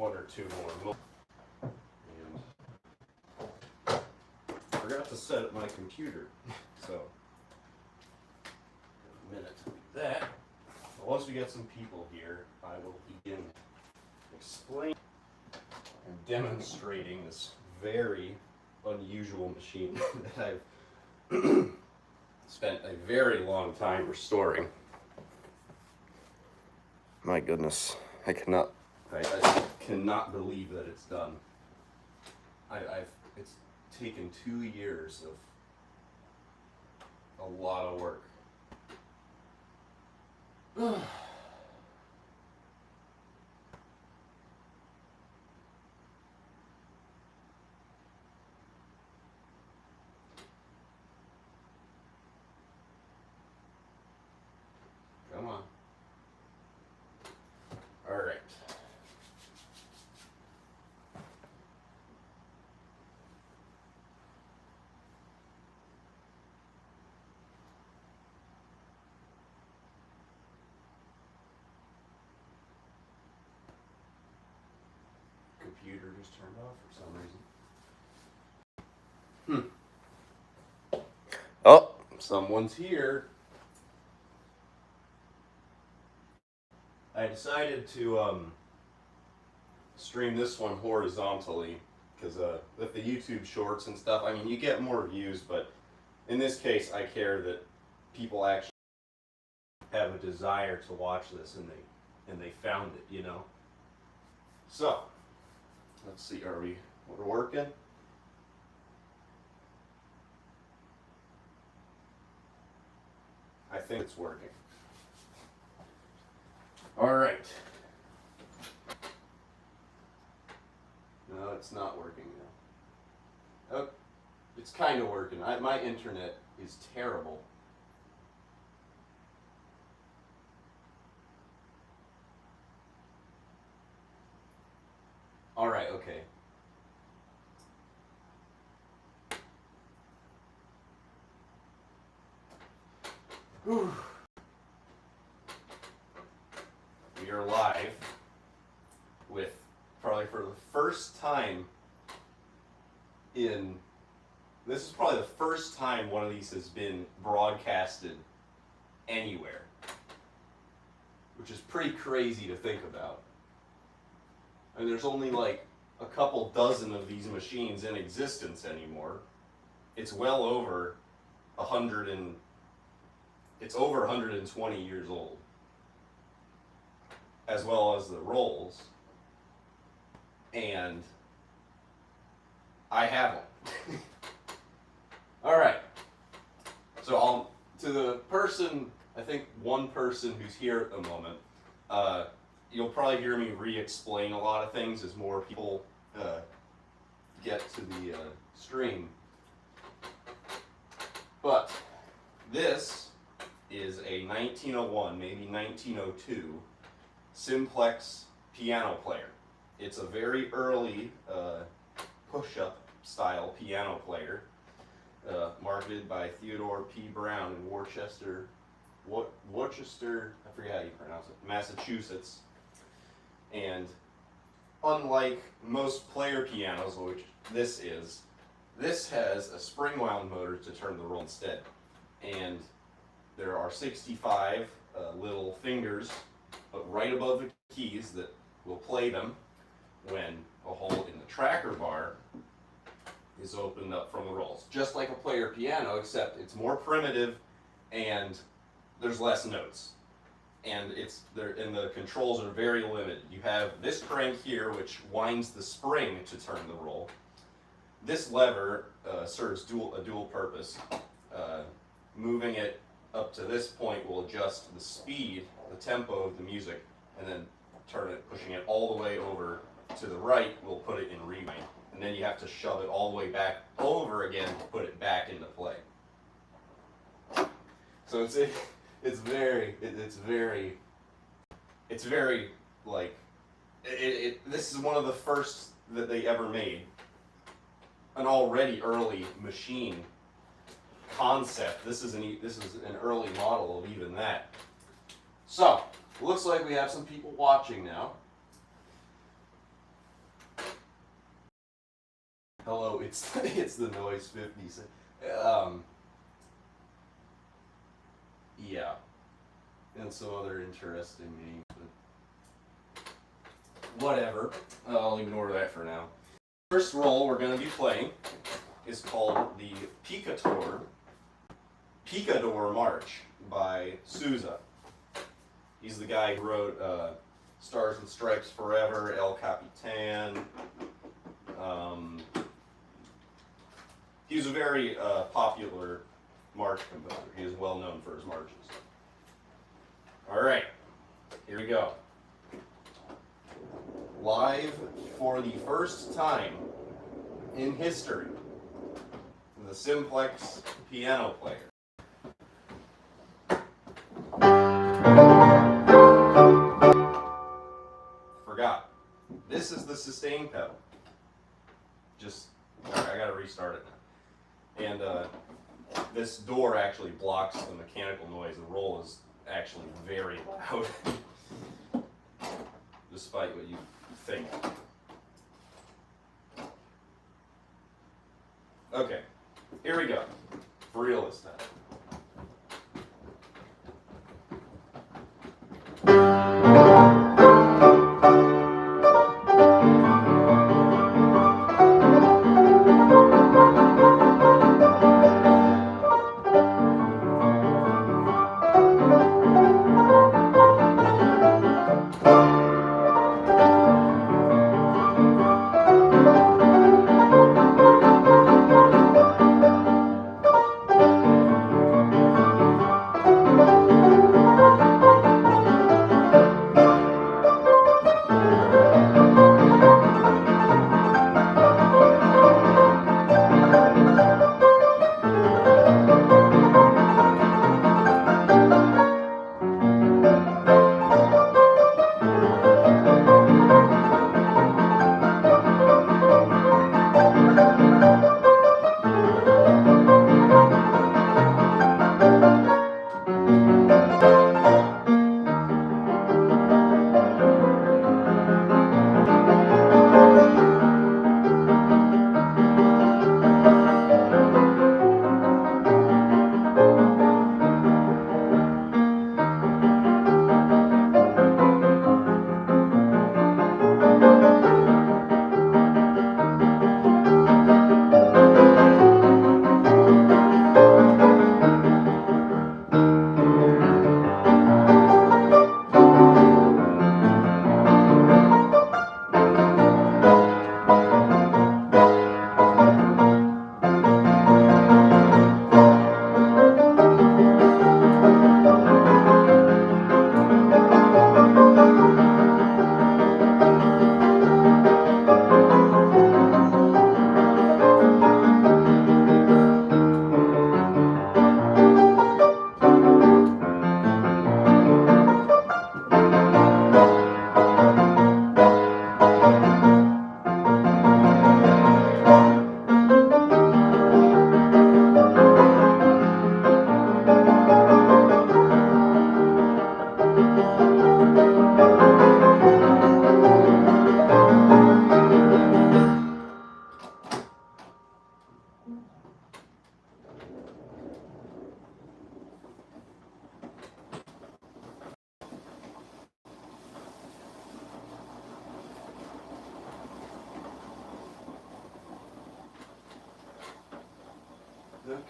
one or two more. And I forgot to set up my computer, so a minute to do that. But once we get some people here, I will begin explaining and demonstrating this very unusual machine that I've spent a very long time restoring. My goodness, I cannot believe that it's done. It's taken 2 years of a lot of work. Come on. All right. Computer just turned off for some reason. Oh, someone's here. I decided to stream this one horizontally because with the YouTube shorts and stuff, I mean, you get more views, but in this case, I care that people actually have a desire to watch this and they found it, you know. So, let's see, we're working? I think it's working. All right. No, it's not working now. Oh, it's kind of working. My internet is terrible. All right, okay. Whew. We are live with, probably for the first time this is probably the first time one of these has been broadcasted anywhere, which is pretty crazy to think about. I mean, there's only like a couple dozen of these machines in existence anymore. It's well over 120 years old, as well as the rolls, and I have them. All right, so to the person, I think one person who's here at the moment, you'll probably hear me re-explain a lot of things as more people get to the stream. But this is a 1901, maybe 1902 Simplex piano player. It's a very early push-up style piano player, marketed by Theodore P. Brown in Worcester, I forget how you pronounce it, Massachusetts. And unlike most player pianos, which this has a spring-wound motor to turn the roll instead. And there are 65 little fingers right above the keys that will play them when a hole in the tracker bar is opened up from the rolls. Just like a player piano, except it's more primitive and there's less notes. And the controls are very limited. You have this crank here, which winds the spring to turn the roll. This lever serves a dual purpose. Moving it up to this point will adjust the speed, the tempo of the music, and then pushing it all the way over to the right will put it in rewind. And then you have to shove it all the way back over again to put it back into play. So it's very like, this is one of the first that they ever made. An already early machine concept. This is an early model of even that. So, it looks like we have some people watching now. Hello, it's it's the Noise 50s. Yeah, and some other interesting names, but whatever. I'll ignore that for now. First roll we're going to be playing is called the Picador March by Sousa. He's the guy who wrote Stars and Stripes Forever, El Capitan. He was a very popular march composer. He is well known for his marches. All right, here we go. Live for the first time in history, the Simplex piano player. Forgot. This is the sustain pedal. I gotta restart it now. And this door actually blocks the mechanical noise. The roll is actually very loud, despite what you think. Okay, here we go. For real this time.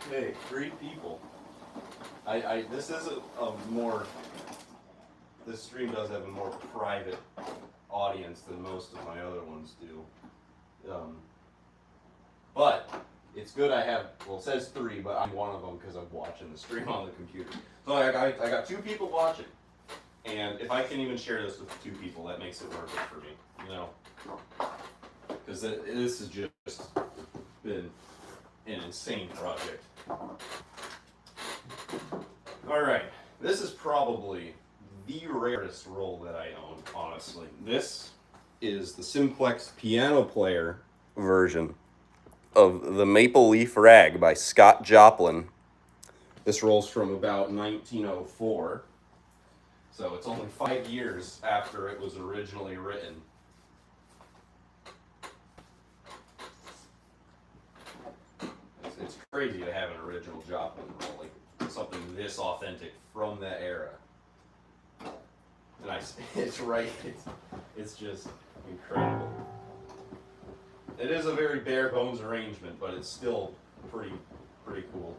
Okay, 3 people. This is a more, this stream does have a more private audience than most of my other ones do. But it's good I have, well, it says 3, but I'm one of them because I'm watching the stream on the computer. So I got 2 people watching. And if I can even share this with 2 people, that makes it worth it for me, you know? Because this has just been an insane project. Alright, this is probably the rarest roll that I own, honestly. This is the Simplex piano player version of the Maple Leaf Rag by Scott Joplin. This rolls from about 1904, so it's only 5 years after it was originally written. crazy to have an original Joplin roll, like something this authentic from that era. And it's right, it's just incredible. It is a very bare bones arrangement, but it's still pretty cool.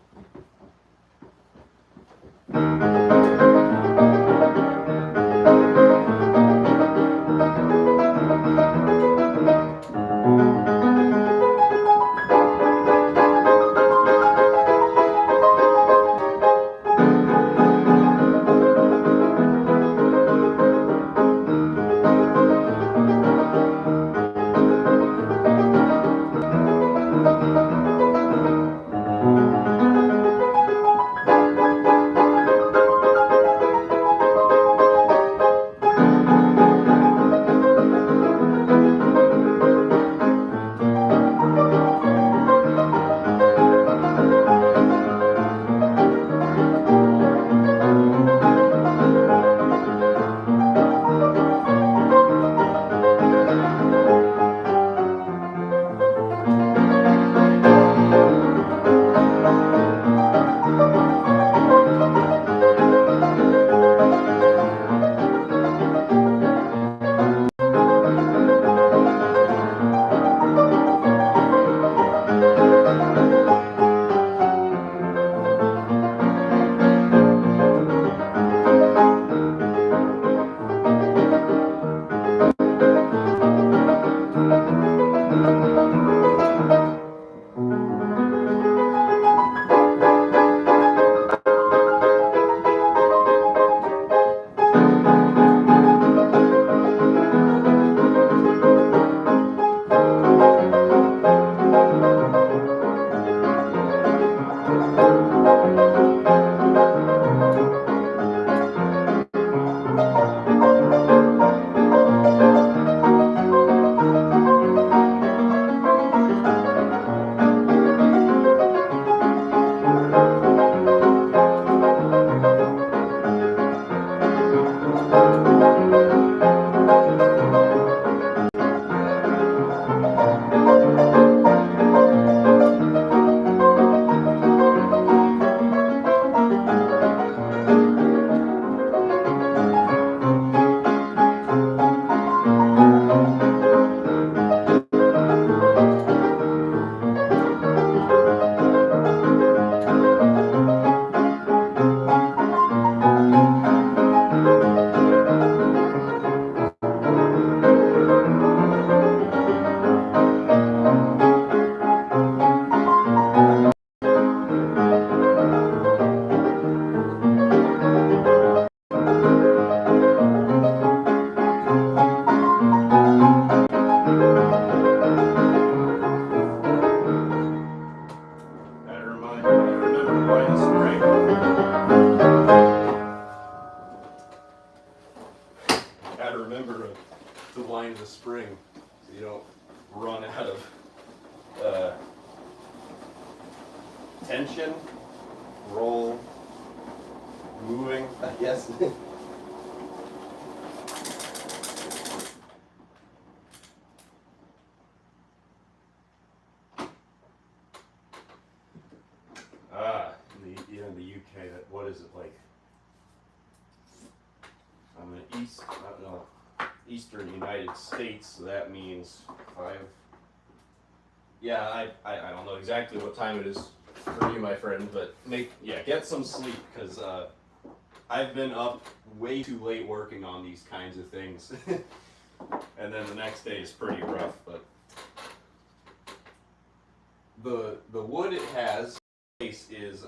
Gotta remember to wind the spring so you don't run out of tension, roll, moving, I guess. In the UK, what is it like? I'm in Eastern United States, so that means 5. Yeah, I don't know exactly what time it is for you, my friend, but get some sleep, because I've been up way too late working on these kinds of things, and then the next day is pretty rough. But the wood it has is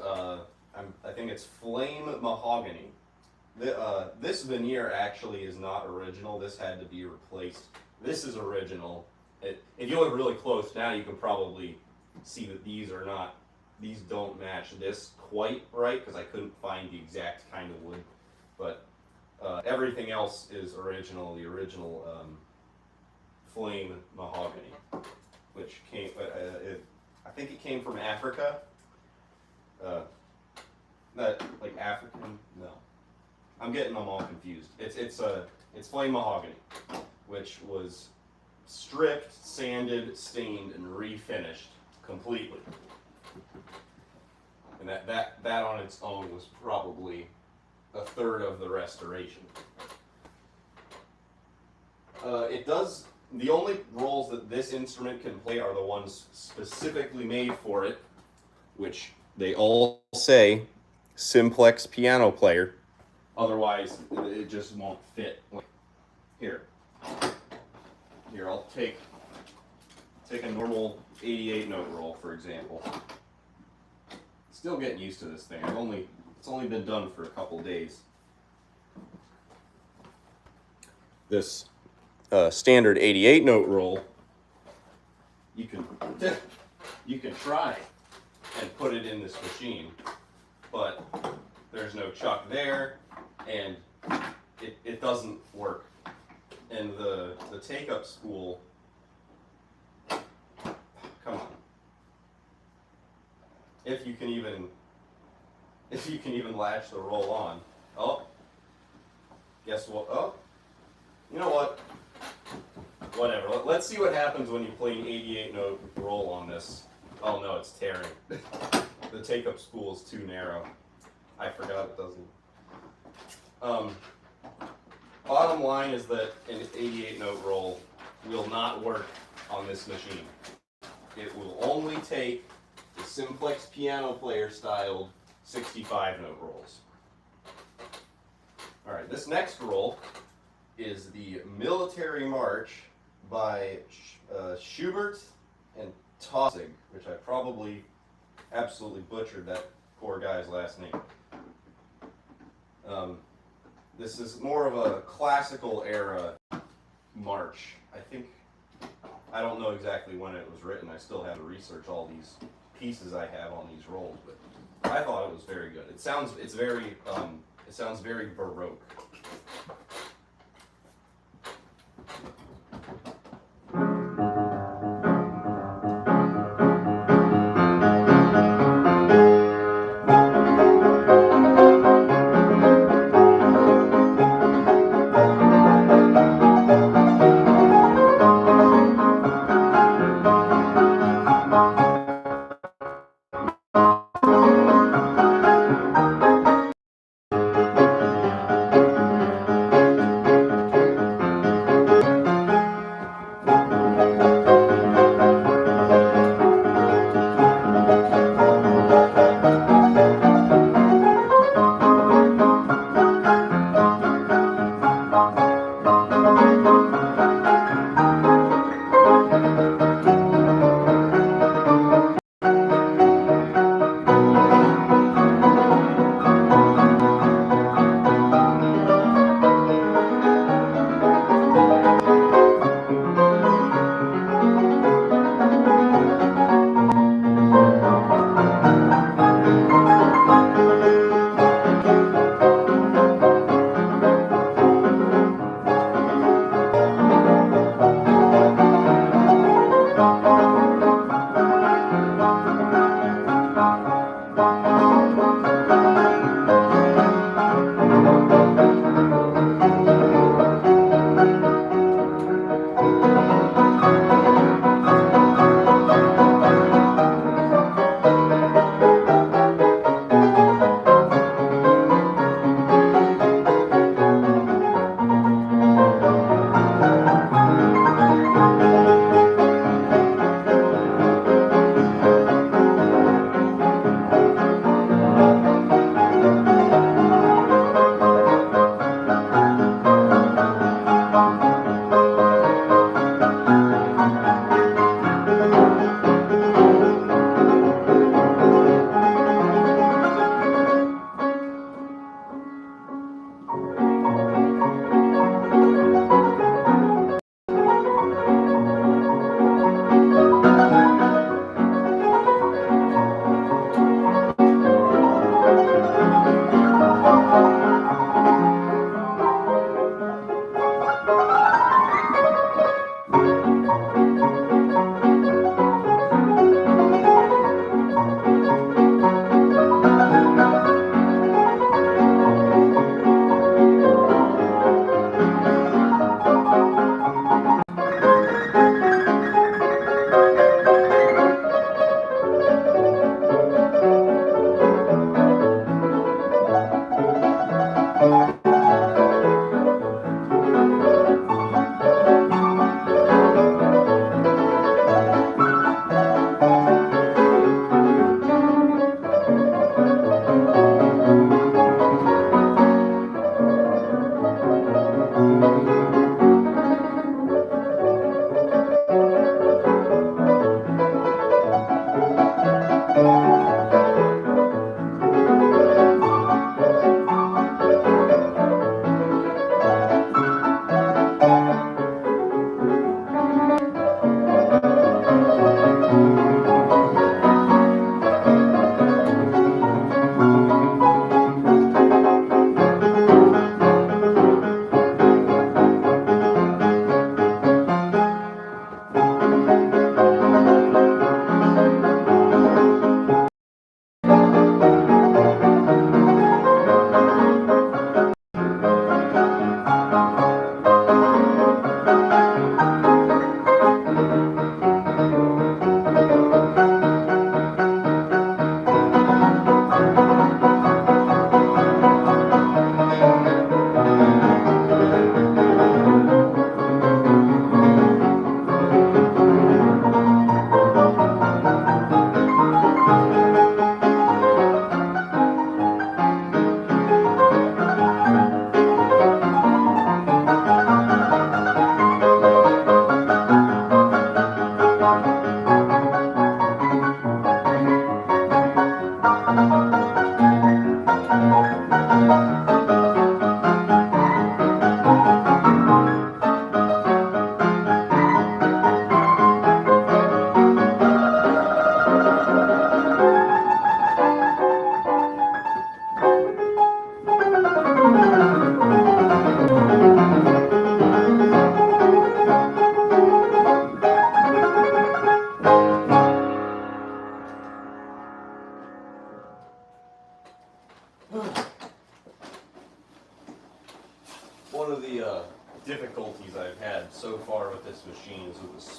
I think it's flame mahogany. This veneer actually is not original. This had to be replaced. This is original. If you look really close now, you can probably see that these don't match this quite right, because I couldn't find the exact kind of wood. But everything else is original. The original flame mahogany, which came, I think it came from Africa. Not like African, no. I'm getting them all confused. It's flame mahogany, which was stripped, sanded, stained, and refinished completely. And that on its own was probably a third of the restoration. The only roles that this instrument can play are the ones specifically made for it, which they all say Simplex piano player. Otherwise, it just won't fit. Here, I'll take a normal 88 note roll, for example. Still getting used to this thing. It's only been done for a couple days. This standard 88 note roll, you can try and put it in this machine, but there's no chuck there, and it doesn't work. And the take-up spool, come on. If you can even latch the roll on. Oh, guess what? Oh, you know what? Whatever. Let's see what happens when you play an 88 note roll on this. Oh no, it's tearing. The take-up spool is too narrow. I forgot it doesn't. Bottom line is that an 88 note roll will not work on this machine. It will only take the Simplex piano player styled 65 note rolls. Alright, this next roll is the Military March by Schubert and Tossig, which I probably absolutely butchered that poor guy's last name. This is more of a classical era march. I don't know exactly when it was written. I still have to research all these pieces I have on these rolls, but I thought it was very good. It sounds very Baroque.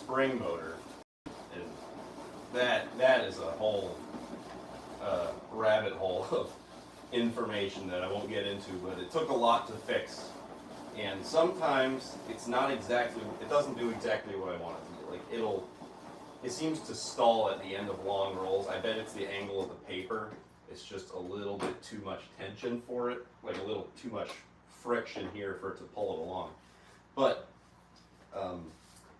spring motor, and that is a whole rabbit hole of information that I won't get into, but it took a lot to fix. And sometimes it doesn't do exactly what I want it to do. Like it seems to stall at the end of long rolls. I bet it's the angle of the paper. It's just a little bit too much tension for it, like a little too much friction here for it to pull it along. But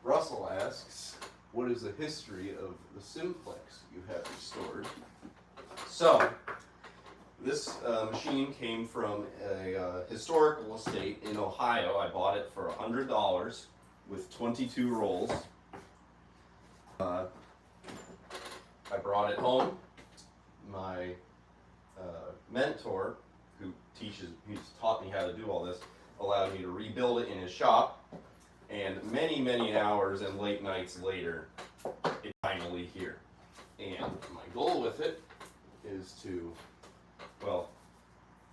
Russell asks, what is the history of the Simplex you have restored? So, this machine came from a historical estate in Ohio. I bought it for $100 with 22 rolls. I brought it home. My mentor, who's taught me how to do all this, allowed me to rebuild it in his shop. And many, many hours and late nights later, it's finally here. And my goal with it is to, well,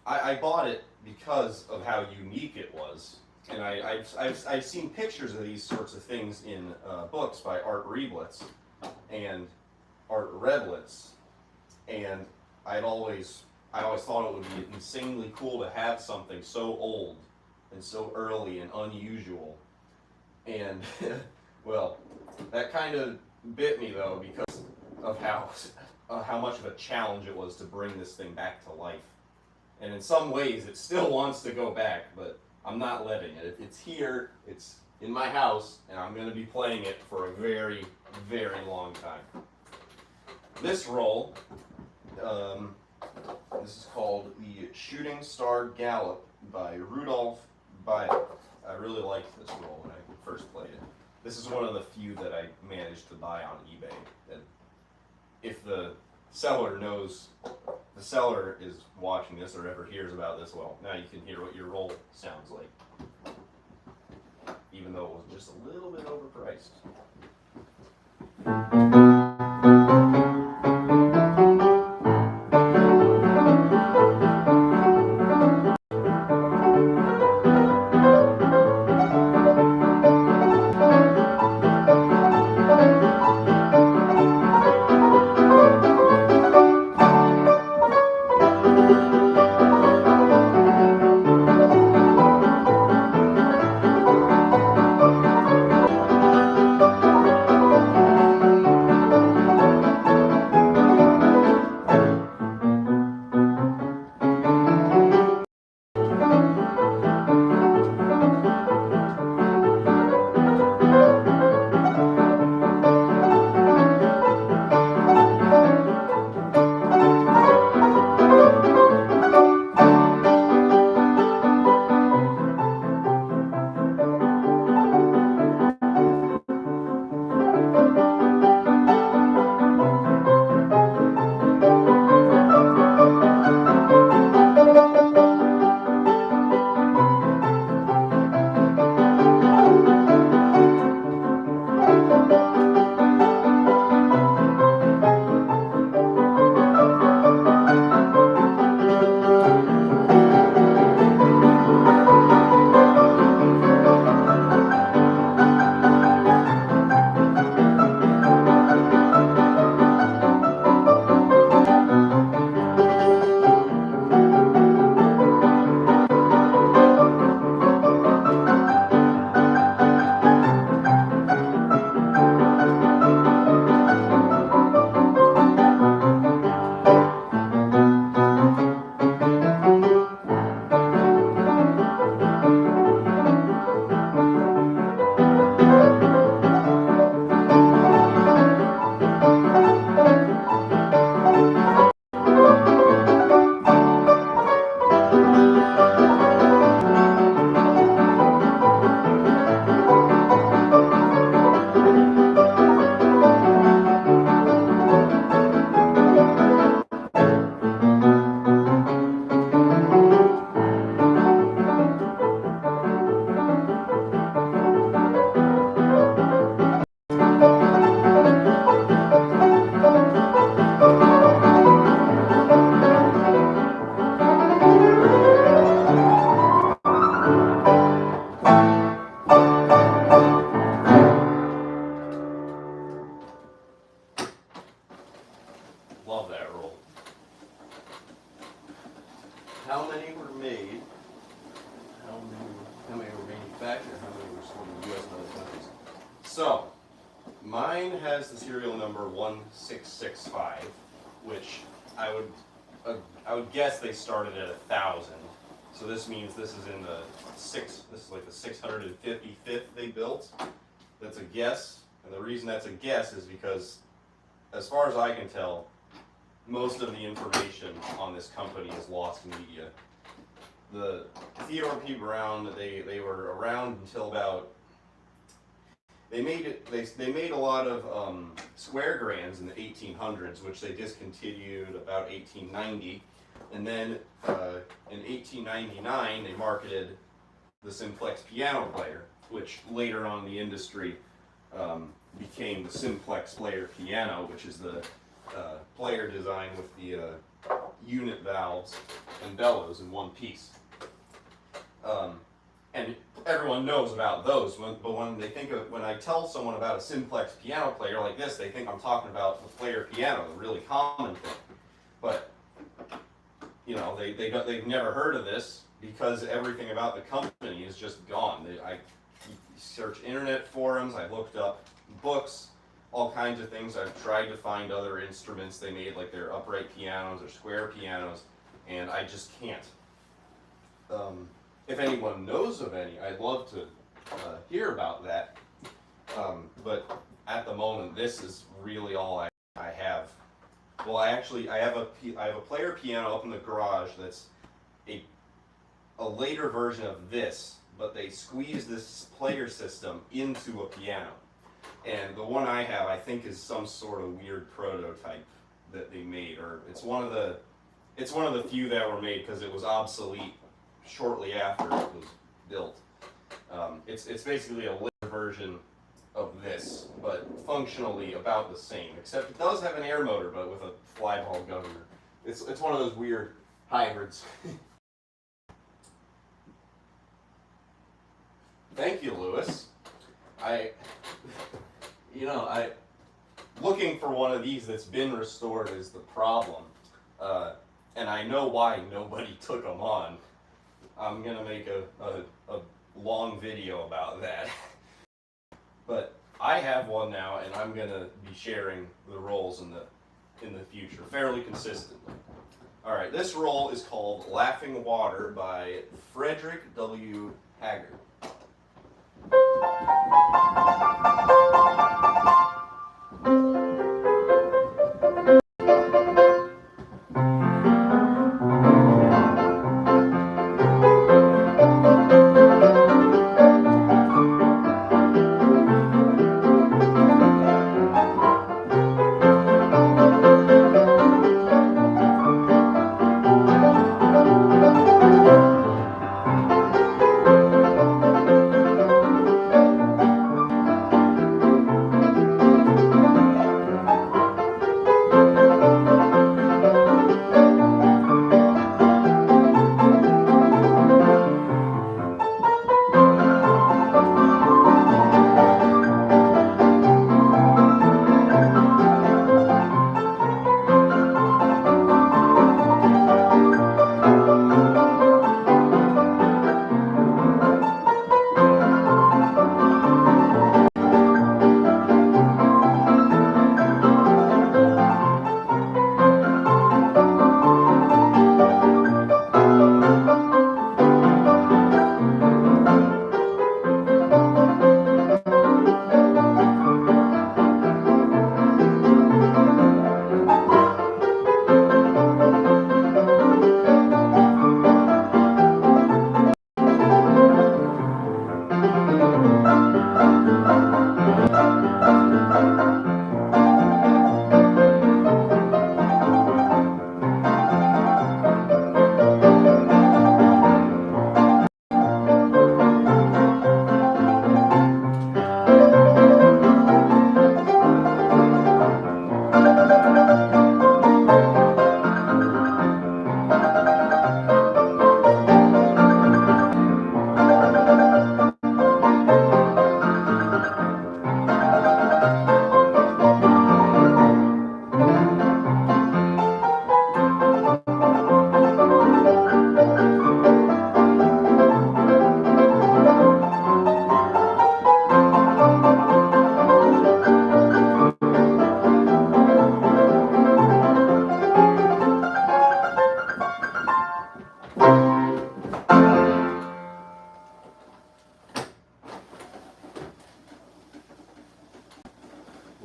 I bought it because of how unique it was. And I've seen pictures of these sorts of things in books by Art Reblitz and Art Redlitz, and I always thought it would be insanely cool to have something so old and so early and unusual. And well, that kind of bit me though, because of how much of a challenge it was to bring this thing back to life. And in some ways, it still wants to go back, but I'm not letting it. It's here, it's in my house, and I'm going to be playing it for a very, very long time. This roll, this is called the Shooting Star Gallop by Rudolph Buyck. I really liked this roll when I first played it. This is one of the few that I managed to buy on eBay. And if the seller is watching this or ever hears about this, well, now you can hear what your roll sounds like, even though it was just a little bit overpriced. how many were made, how many were manufactured, how many were sold in the U.S. and other countries. So, mine has the serial number 1665, which I would guess they started at 1,000. So this means this is in the this is like the 655th they built. That's a guess, and the reason that's a guess is because, as far as I can tell, most of the information on this company is lost in media. The Theodore P. Brown, they were around until about, they made a lot of square grands in the 1800s, which they discontinued about 1890, and then in 1899 they marketed the Simplex piano player, which later on in the industry became the Simplex player piano, which is the player design with the unit valves and bellows in one piece. And everyone knows about those, but when I tell someone about a Simplex piano player like this, they think I'm talking about the player piano, the really common thing. But you know, they've never heard of this because everything about the company is just gone. I searched internet forums, I looked up books, all kinds of things. I've tried to find other instruments they made, like their upright pianos or square pianos, and I just can't. If anyone knows of any, I'd love to hear about that. But at the moment, this is really all I have. Well, I have a player piano up in the garage that's a later version of this, but they squeezed this player system into a piano. And the one I have, I think, is some sort of weird prototype that they made, or it's one of the few that were made because it was obsolete shortly after it was built. It's basically a later version of this, but functionally about the same, except it does have an air motor, but with a fly ball governor. It's one of those weird hybrids. Thank you, Lewis. Looking for one of these that's been restored is the problem, and I know why nobody took them on. I'm gonna make a long video about that. But I have one now, and I'm gonna be sharing the rolls in the future fairly consistently. All right, this roll is called "Laughing Water" by Frederick W. Haggard.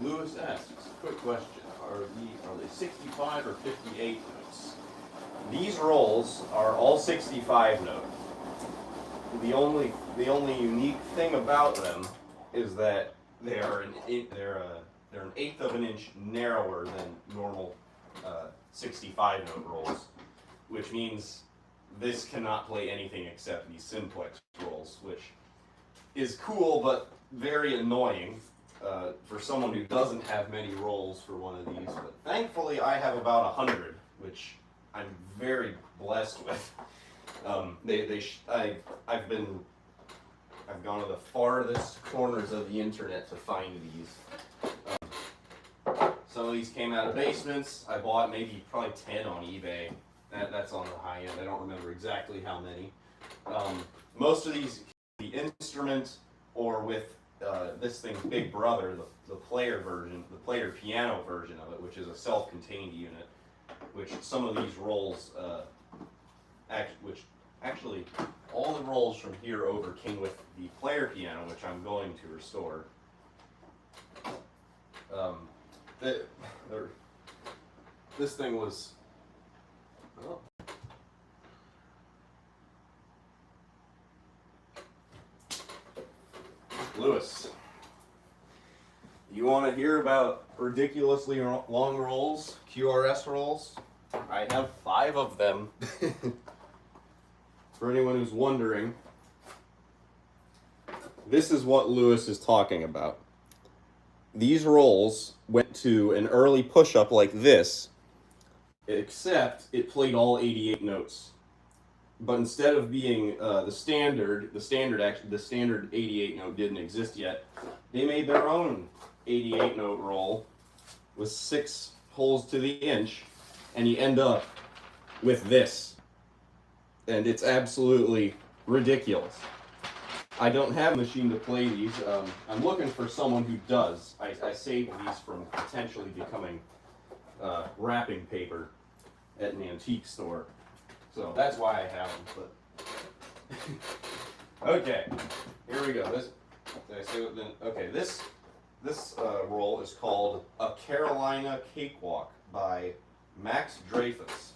Lewis asks, quick question, are they 65 or 58 notes? These rolls are all 65 note. The only unique thing about them is that they're an eighth of an inch narrower than normal 65 note rolls, which means this cannot play anything except these Simplex rolls, which is cool but very annoying for someone who doesn't have many rolls for one of these. But thankfully, I have about 100, which I'm very blessed with. I've gone to the farthest corners of the internet to find these. Some of these came out of basements. I bought probably 10 on eBay. That's on the high end. I don't remember exactly how many. Most of these, the instrument or with this thing's big brother, the player piano version of it, which is a self-contained unit. Which some of these rolls, actually all the rolls from here over came with the player piano, which I'm going to restore. This thing was. Oh. Lewis, you want to hear about ridiculously long rolls, QRS rolls? I have 5 of them. For anyone who's wondering, this is what Lewis is talking about. These rolls went to an early push-up like this, except it played all 88 notes. But instead of being the standard 88 note didn't exist yet. They made their own 88 note roll with 6 holes to the inch, and you end up with this. And it's absolutely ridiculous. I don't have a machine to play these. I'm looking for someone who does. I saved these from potentially becoming wrapping paper at an antique store. So that's why I have them. But okay, here we go. Did I say what then? Okay, this roll is called A Carolina Cakewalk by Max Dreyfus.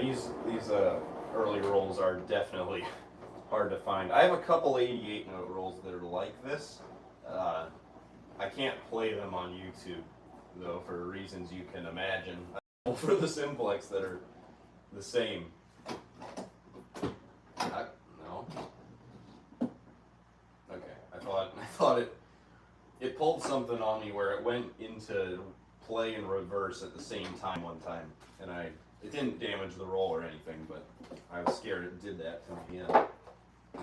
these early rolls are definitely hard to find. I have a couple 88 note rolls that are like this. I can't play them on YouTube though, for reasons you can imagine. For the Simplex that are the same. No. Okay, I thought it pulled something on me where it went into play and reverse at the same time one time, and it didn't damage the roll or anything, but I was scared it did that to me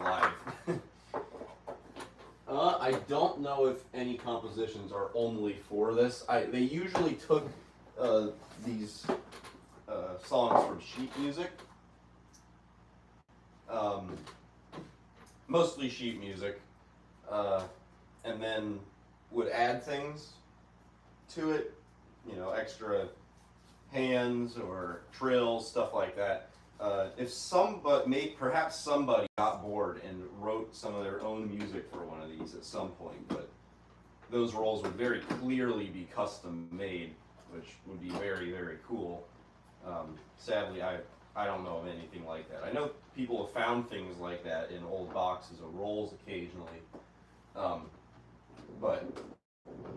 live. I don't know if any compositions are only for this. They usually took these songs from sheet music, mostly sheet music, and then would add things to it, you know, extra hands or trills, stuff like that. Perhaps somebody got bored and wrote some of their own music for one of these at some point, but those rolls would very clearly be custom made, which would be very, very cool. Sadly, I don't know of anything like that. I know people have found things like that in old boxes of rolls occasionally, but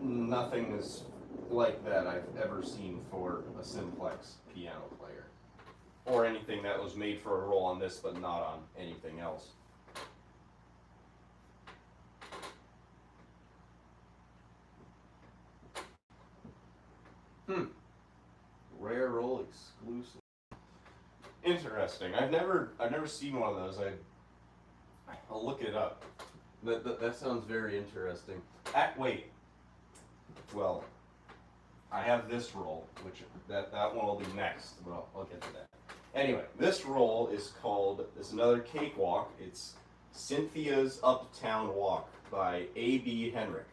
nothing is like that I've ever seen for a Simplex piano player, or anything that was made for a roll on this but not on anything else. Rare roll exclusive. Interesting. I've never seen one of those. I'll look it up. That sounds very interesting. Wait. Well, I have this roll, which that one will be next, but I'll get to that. Anyway, this roll is called, it's another cakewalk. It's Cynthia's Uptown Walk by A.B. Henrik.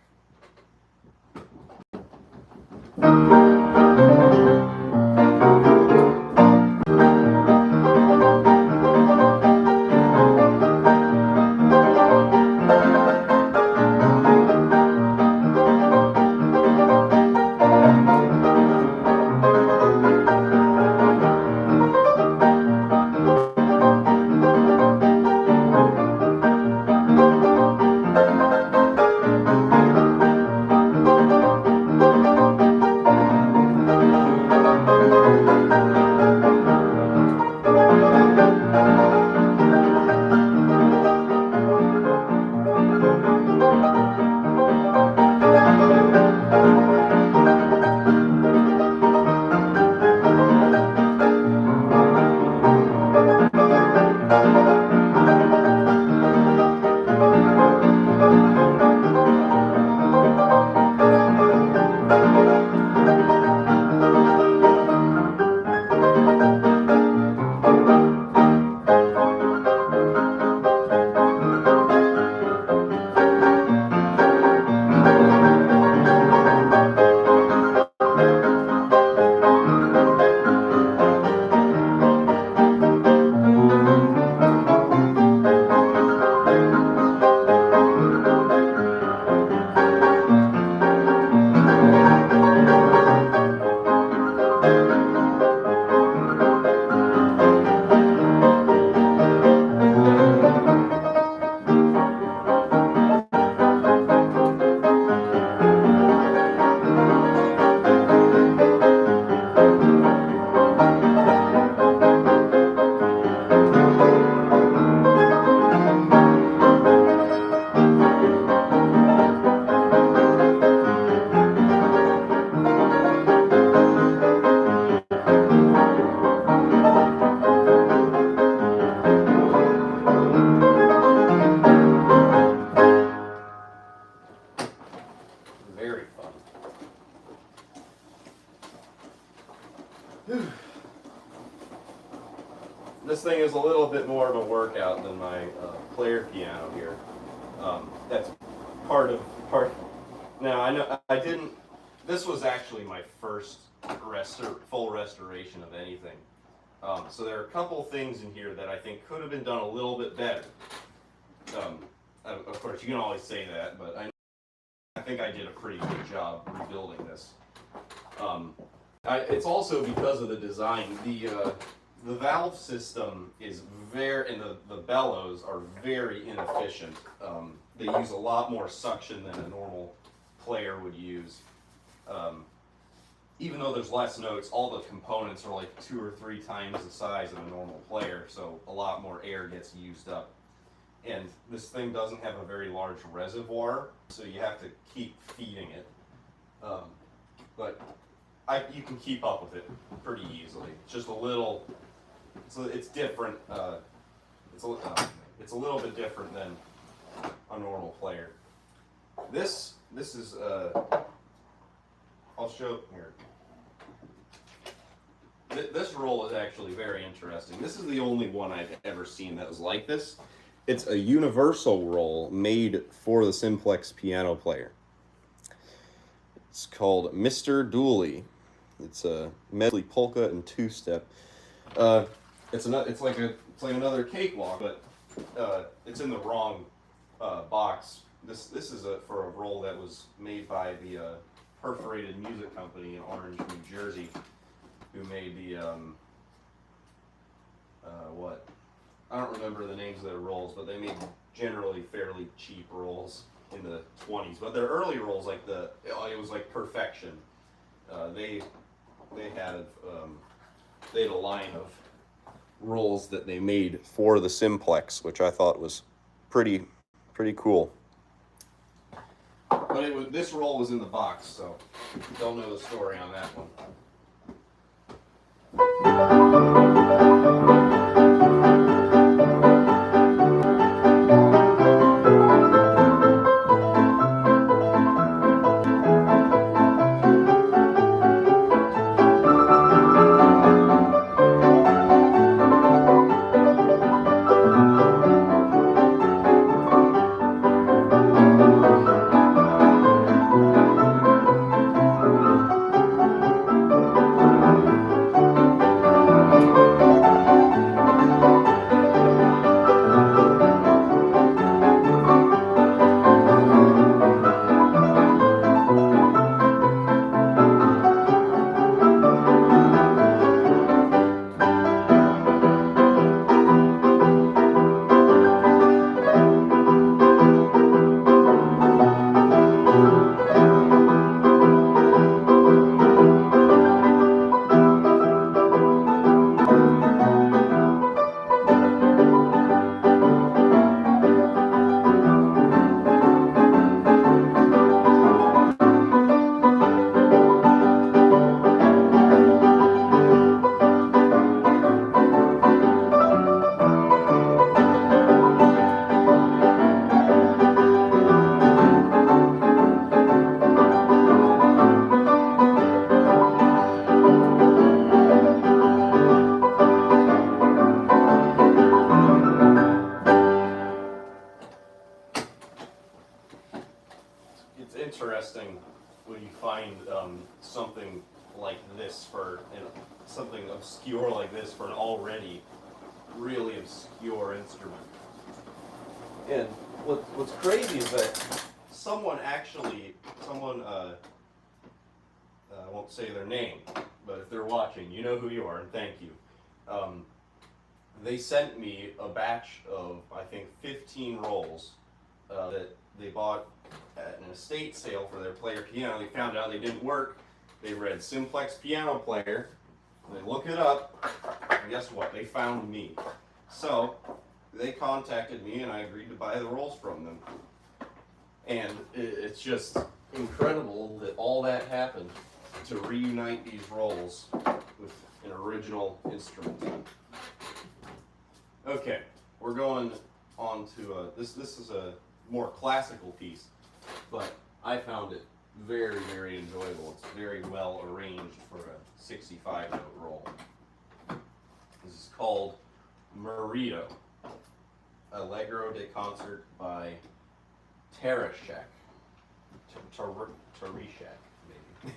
This thing is a little bit more of a workout than my player piano here. That's part. Now I know I didn't. This was actually my first full restoration of anything. So there are a couple things in here that I think could have been done a little bit better. Of course, you can always say that, but I think I did a pretty good job rebuilding this. It's also because of the design. The valve system is very, and the bellows are very inefficient. They use a lot more suction than a normal player would use. Even though there's less notes, all the components are like 2 or 3 times the size of a normal player, so a lot more air gets used up. And this thing doesn't have a very large reservoir, so you have to keep feeding it. But you can keep up with it pretty easily. It's just a little, it's different. It's a little bit different than a normal player. This is I'll show here. This roll is actually very interesting. This is the only one I've ever seen that was like this. It's a universal roll made for the Simplex piano player. It's called Mr. Dooley. It's a medley polka and 2-step. It's like another cakewalk, but it's in the wrong box. This is for a roll that was made by the Perforated Music Company in Orange, New Jersey, who made the what? I don't remember the names of their rolls, but they made generally fairly cheap rolls in the 20s. But their early rolls, like it was like perfection. They had a line of rolls that they made for the Simplex, which I thought was pretty cool. But this roll was in the box, so don't know the story on that one. Interesting when you find something like this something obscure like this for an already really obscure instrument. And what's crazy is that someone I won't say their name, but if they're watching, you know who you are, and thank you. They sent me a batch of, I think, 15 rolls that they bought at an estate sale for their player piano. They found out they didn't work. They read Simplex piano player. They look it up, and guess what? They found me. So they contacted me, and I agreed to buy the rolls from them. And it's just incredible that all that happened to reunite these rolls with an original instrument. Okay, we're going on to this is a more classical piece, but I found it very, very enjoyable. It's very well arranged for a 65-note roll. This is called Merito, Allegro de Concert by Tarashek. Tarashek, maybe.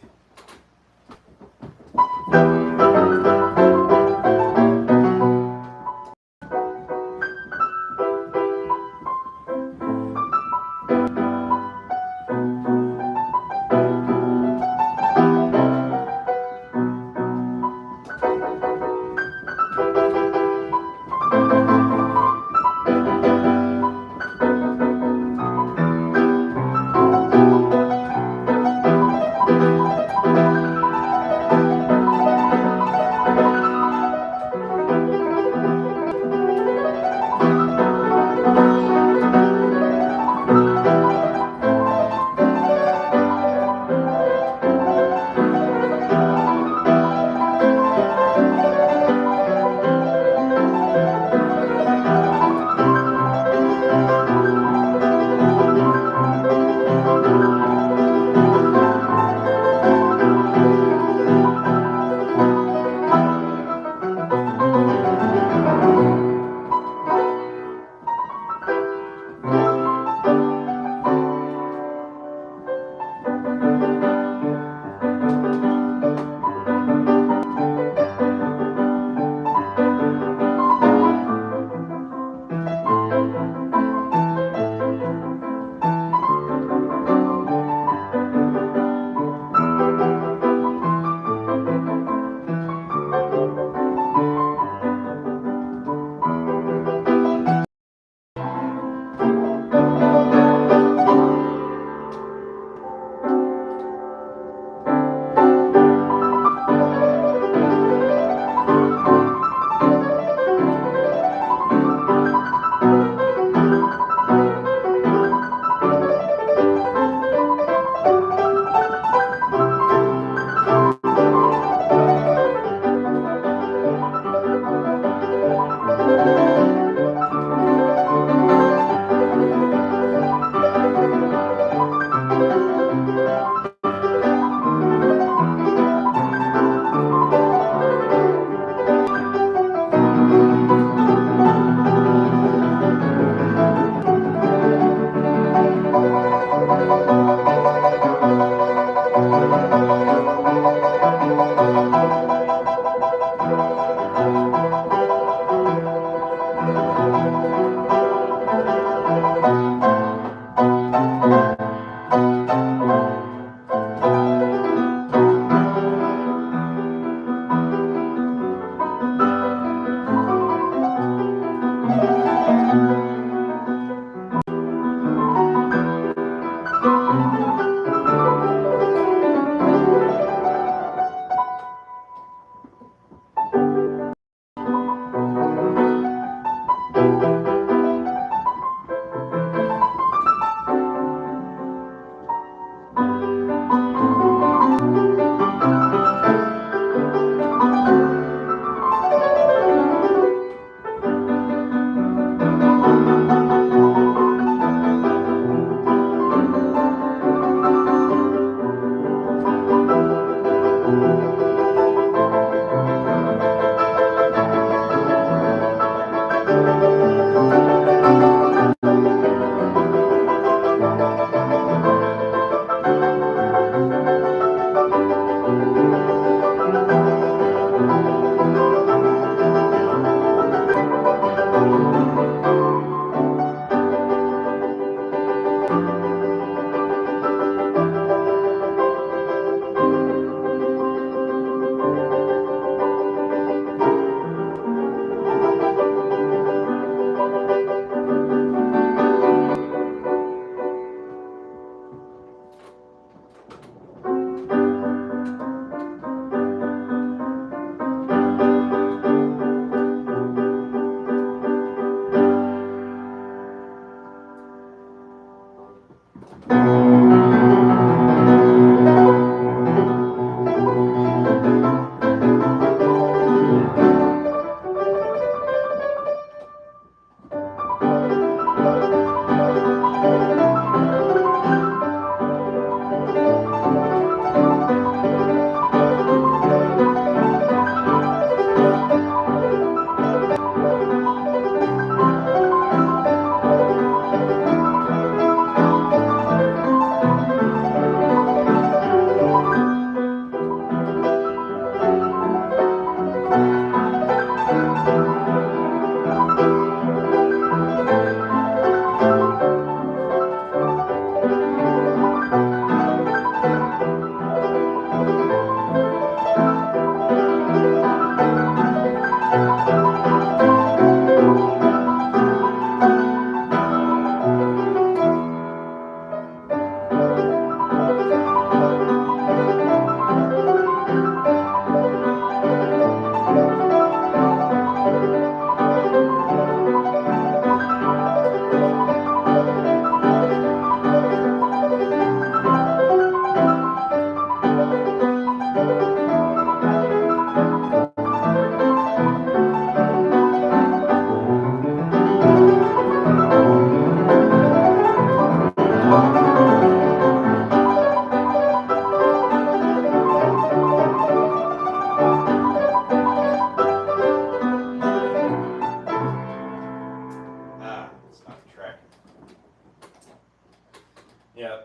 Yeah,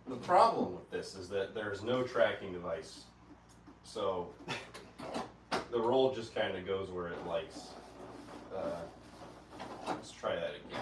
the problem with this is that there's no tracking device, so the roll just kind of goes where it likes. Let's try that again.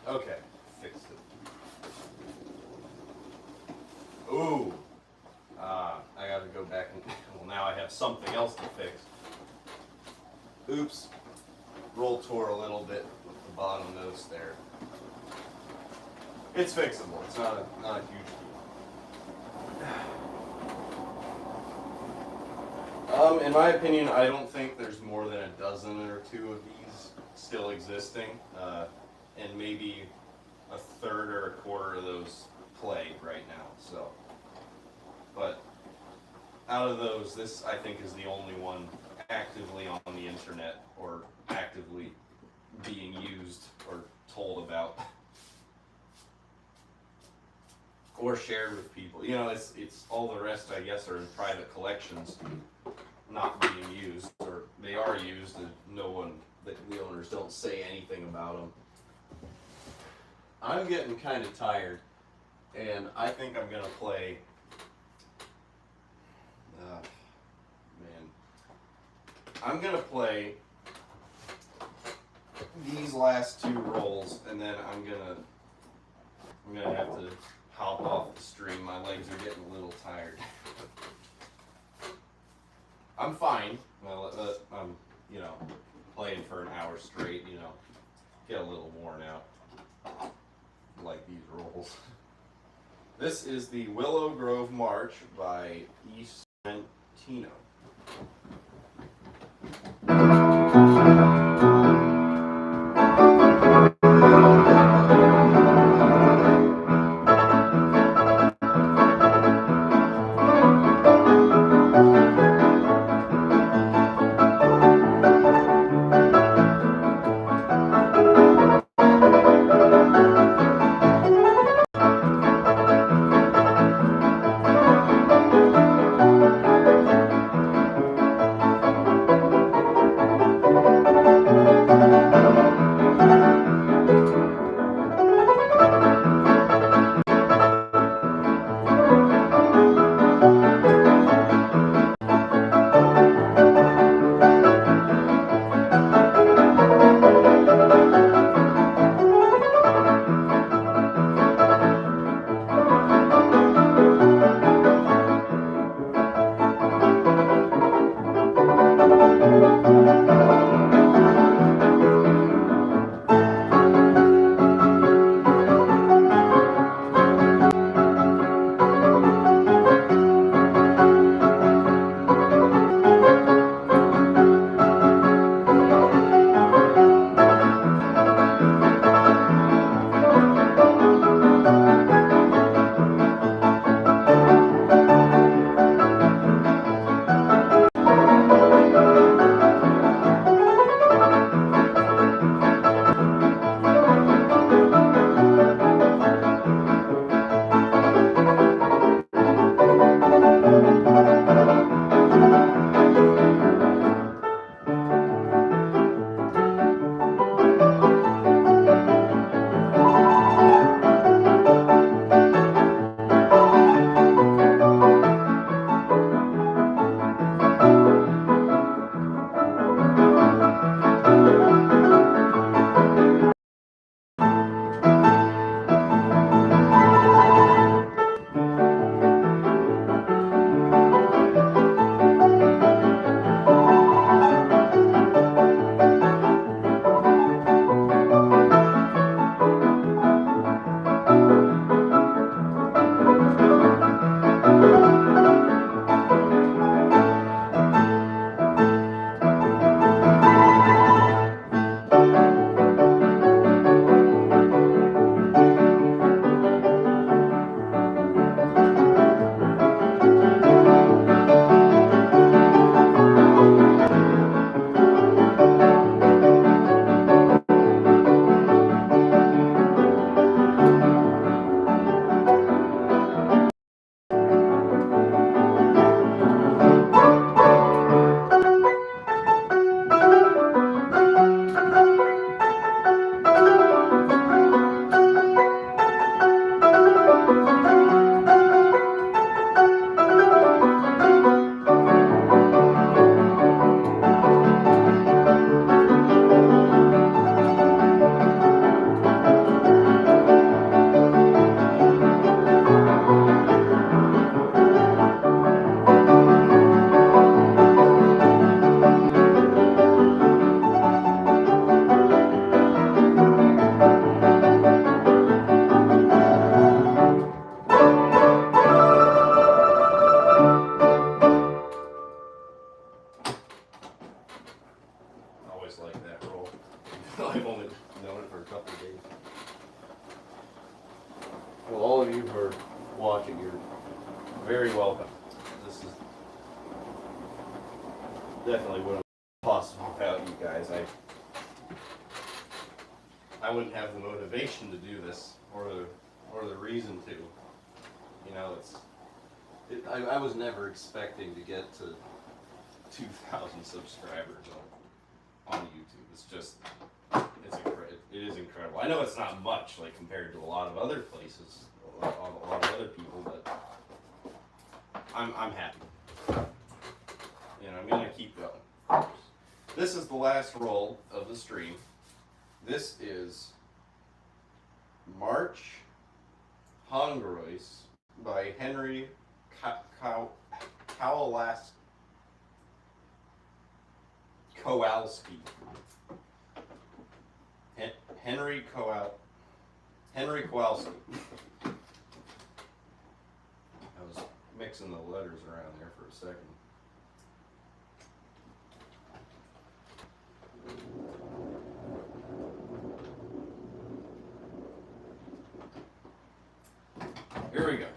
Okay, fixed it. Ooh, I gotta go back and, well, now I have something else to fix. Oops, roll tore a little bit with the bottom notes there. It's fixable, it's not a huge deal. In my opinion, I don't think there's more than a dozen or two of these still existing. And maybe a third or a quarter of those play right now. So, but out of those, this I think is the only one actively on the internet or actively being used or told about or shared with people. You know, it's all the rest, I guess, are in private collections, not being used, or they are used and no one, the owners don't say anything about them. I'm getting kind of tired, and I think I'm gonna play. Man, I'm gonna play these last two rolls, and then I'm gonna have to hop off the stream. My legs are getting a little tired. I'm fine. Well, I'm playing for an hour straight. Get a little worn out. Like these rolls. This is the Willow Grove March by E. Sorrentino. I've only known it for a couple of days. Well, all of you who are watching, you're very welcome. This is definitely wouldn't be possible without you guys. I wouldn't have the motivation to do this or the reason to. You know, I was never expecting to get to 2,000 subscribers on YouTube. It's just, it is incredible. I know it's not much, like, compared to a lot of other places, a lot of other people, but I'm happy. You know, I'm gonna keep going. This is the last roll of the stream. This is March Hongrois by Henry Kowalski. Henry Kowalski. I was mixing the letters around there for a second. Here we go.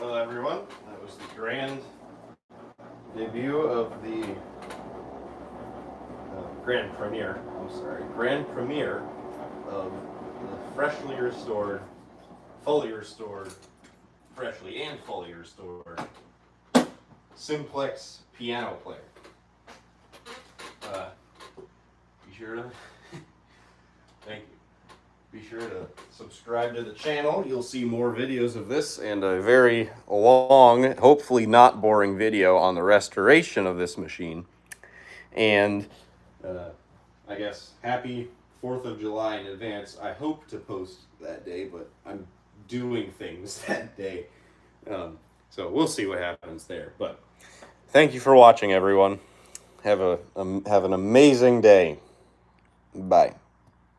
Well, everyone, that was the grand debut of the grand premiere of the freshly and fully restored Simplex piano player. Be sure to thank you. Be sure to subscribe to the channel. You'll see more videos of this and a very long, hopefully not boring video on the restoration of this machine. And I guess happy 4th of July in advance. I hope to post that day, but I'm doing things that day. So we'll see what happens there. But thank you for watching, everyone. Have an amazing day. Bye.